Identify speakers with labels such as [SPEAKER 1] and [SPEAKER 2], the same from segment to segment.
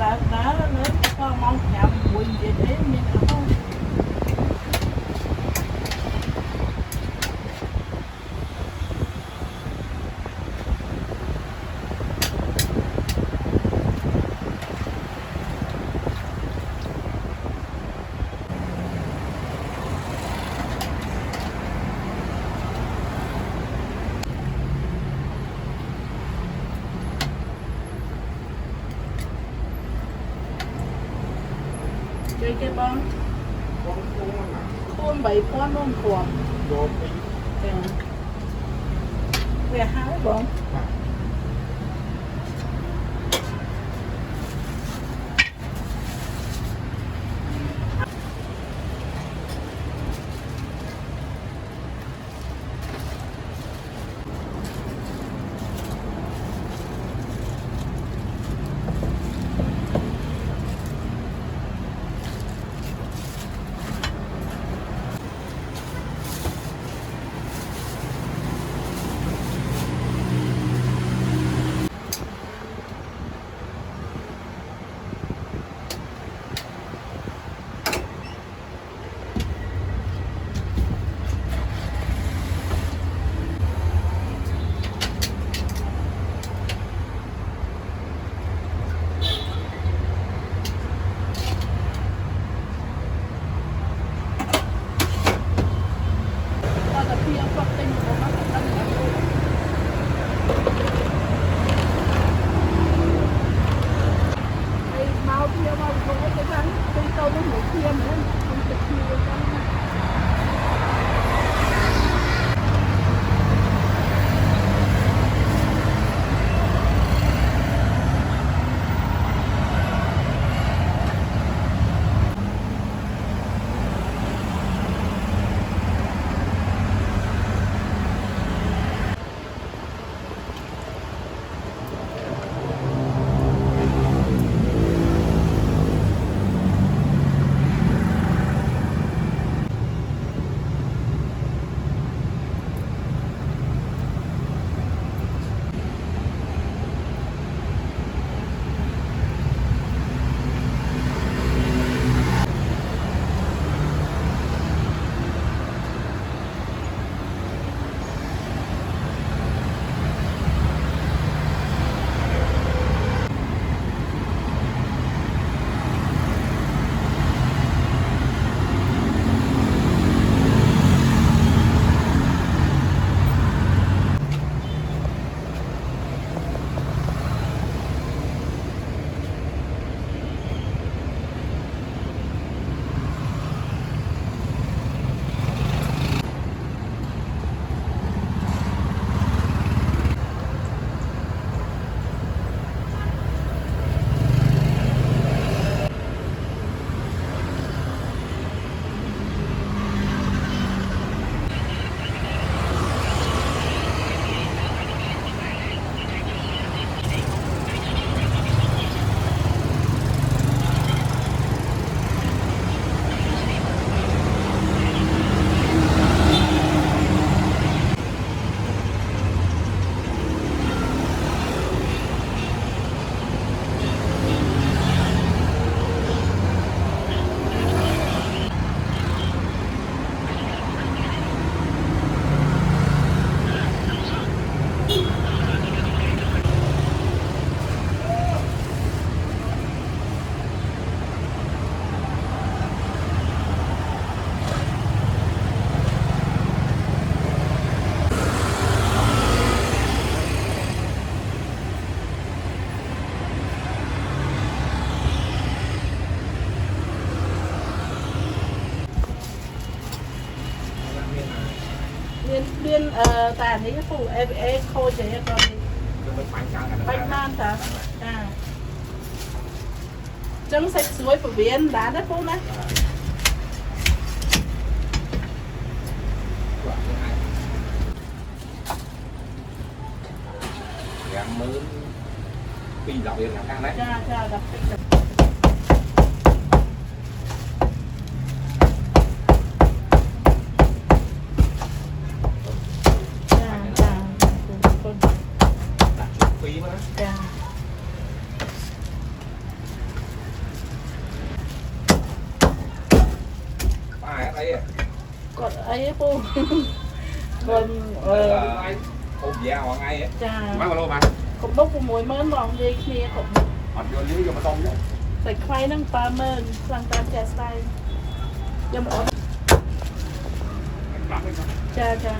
[SPEAKER 1] đã nữa có mong nhầm quỳnh gì để mình không chơi cái bóng khuôn bảy con luôn khuôn về hái bóng liên tà ní phụ em khôi chế con đi bánh man hả à trứng sạch suối phổ biến đá đất phụ này
[SPEAKER 2] mới pin dọc điện là càng đấy
[SPEAKER 1] cha gặp
[SPEAKER 2] ấy à?
[SPEAKER 1] Còn ấy cô. Còn
[SPEAKER 2] ôm dao ở ngay á.
[SPEAKER 1] chà.
[SPEAKER 2] Má vào luôn mà.
[SPEAKER 1] Cũng bốc một mùi mơn mòn đi kia cũng.
[SPEAKER 2] Ọt vô dưới vô mà tôm chứ.
[SPEAKER 1] ใส่ไข่นั่งปลาเมินสั่งตามแจสไตล์ยำอด
[SPEAKER 2] Lắm đấy sao?
[SPEAKER 1] จ้าจ้า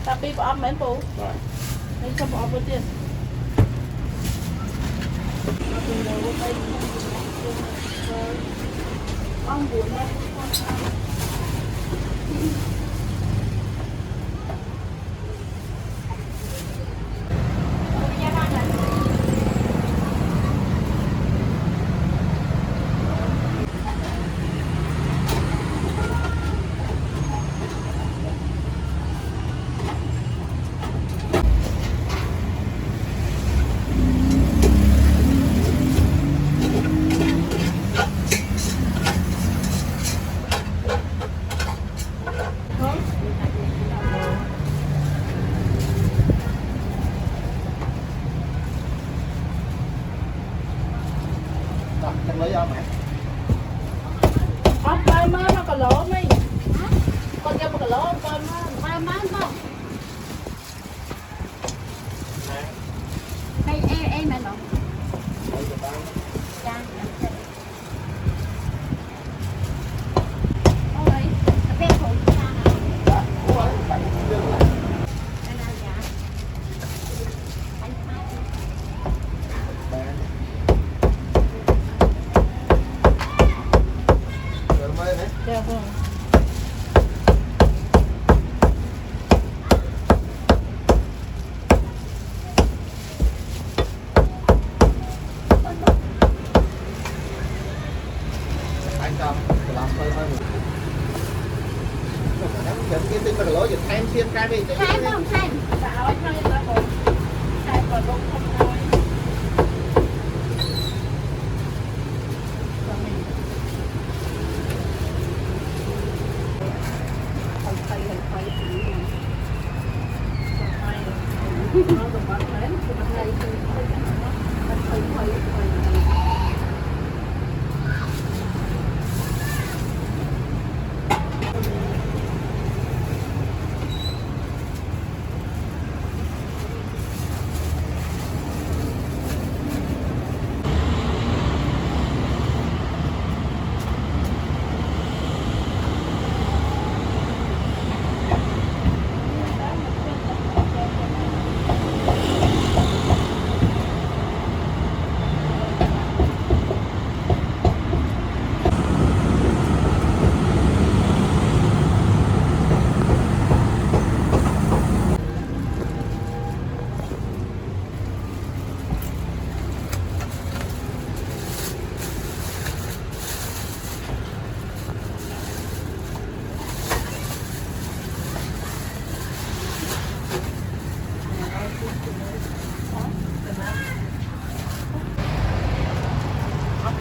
[SPEAKER 1] Tapi Pak Am main po.
[SPEAKER 2] Rồi.
[SPEAKER 1] Main sa Pak Am po din. Aku mau main. Ang bulan.
[SPEAKER 3] Chắc lấy không mẹ?
[SPEAKER 1] Ang pala man ang kalawang may. Pag yung kalawang pala man.
[SPEAKER 4] Ba má không? Em mẹ đâu? Dạ. Ôi, cà phê phụ ra hả? Cái nào dạ? Anh hai.
[SPEAKER 3] Rồi mới nè.
[SPEAKER 1] Dạ vâng.
[SPEAKER 3] Anh cho làm hơi hơi. Dẫn cái tin mà lỗi giật thêm xiên cái đi.
[SPEAKER 4] Hai không hai.
[SPEAKER 1] Dạ ơi, hai ra còn. Hai còn không không thôi. Nó được bán lớn, thì bán này thì bán thấy quay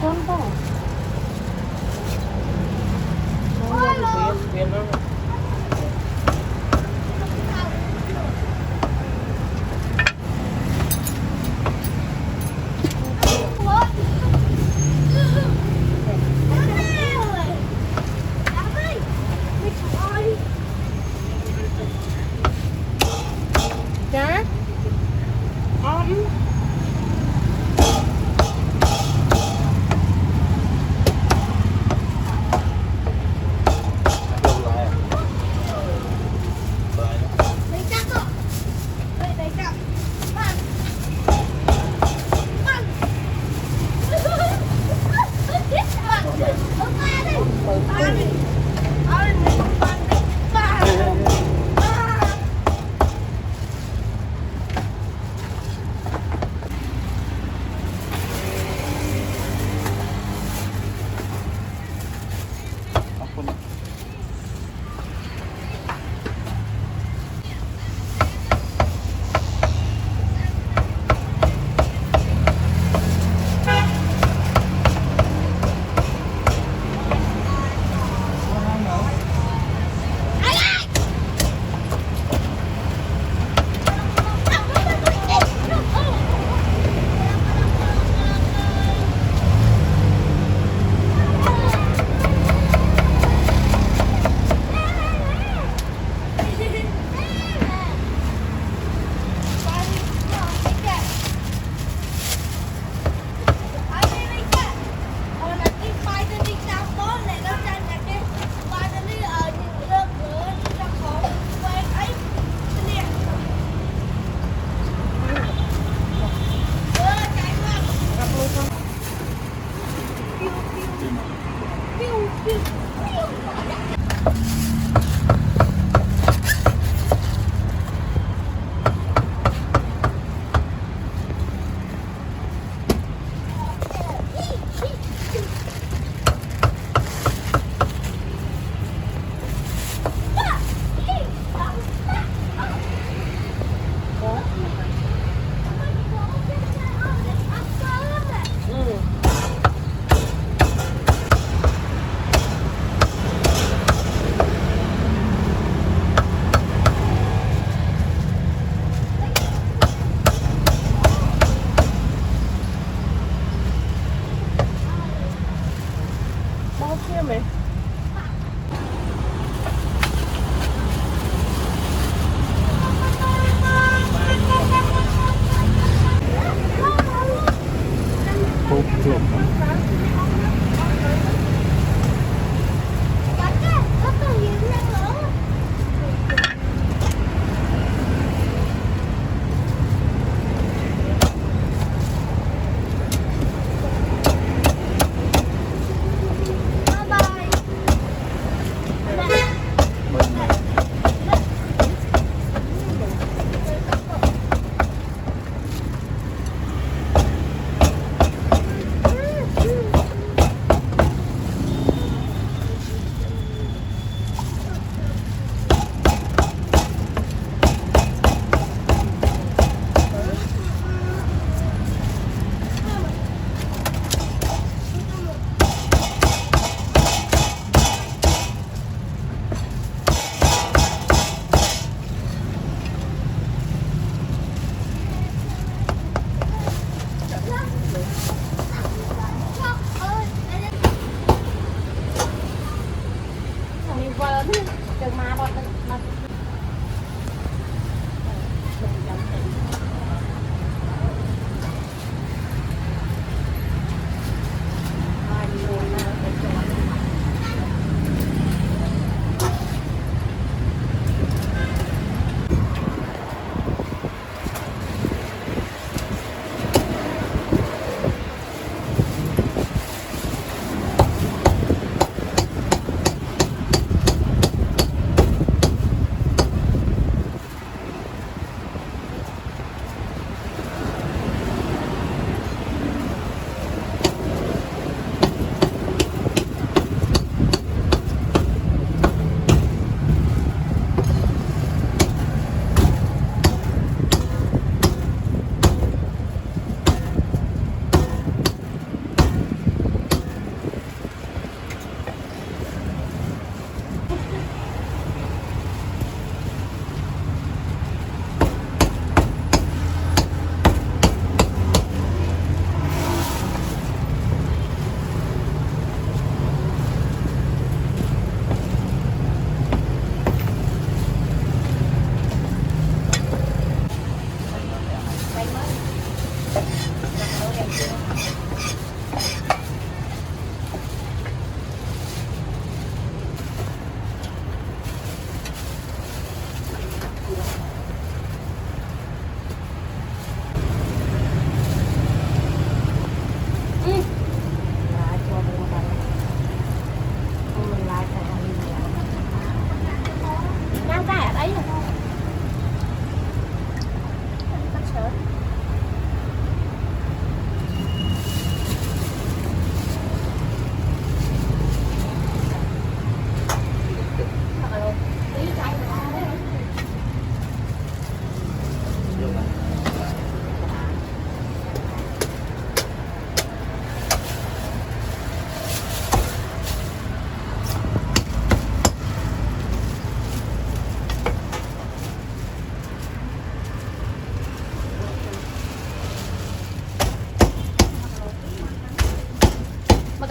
[SPEAKER 1] Con po. Dạ.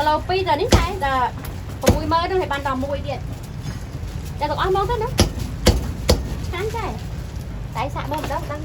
[SPEAKER 5] lâu bây giờ đến đây là còn mùi mơ đâu thì ban đầu mùi điện để được ăn món thế nữa khán trái tại sao bơm đó đang